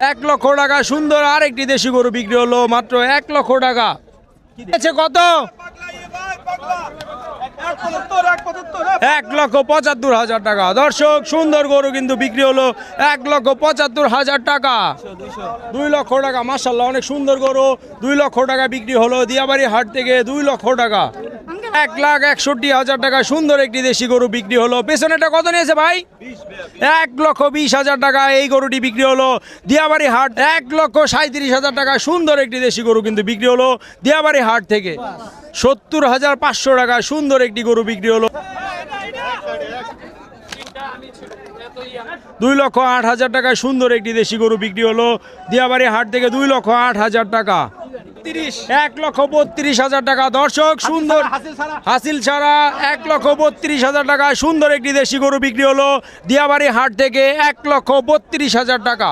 1 লক্ষ টাকা সুন্দর আরেকটি দেশি গরু বিক্রি হলো মাত্র 1 লক্ষ টাকা। কত? 1,75,000 টাকা। দর্শক সুন্দর গরু কিন্তু বিক্রি হলো 1,75,000 টাকা। 2 লক্ষ টাকা মাশাআল্লাহ অনেক সুন্দর গরু 2 লক্ষ টাকা বিক্রি হলো দিয়াবাড়ি হাট থেকে 2 লক্ষ টাকা। 1,61,000 টাকা সুন্দর একটি দেশি গরু বিক্রি হলো। পেছনেটা কত নিয়েছে ভাই? 1,20,000 টাকা এই গরুটি বিক্রি হলো দিয়াবাড়ি হাট। 1,37,000 টাকা সুন্দর একটি দেশি গরু কিন্তু বিক্রি হলো দিয়াবাড়ি হাট থেকে। 70,500 টাকা সুন্দর একটি গরু বিক্রি হলো। 2,08,000 টাকা সুন্দর একটি দেশি গরু বিক্রি হলো দিয়াবাড়ি হাট থেকে 2,08,000 টাকা। 1,32,000 টাকা। দর্শক সুন্দর হাসিল ছাড়া 1,32,000 টাকা সুন্দর একটি দেশি গরু বিক্রি হলো দিয়াবাড়ি হাট থেকে 1,32,000 টাকা।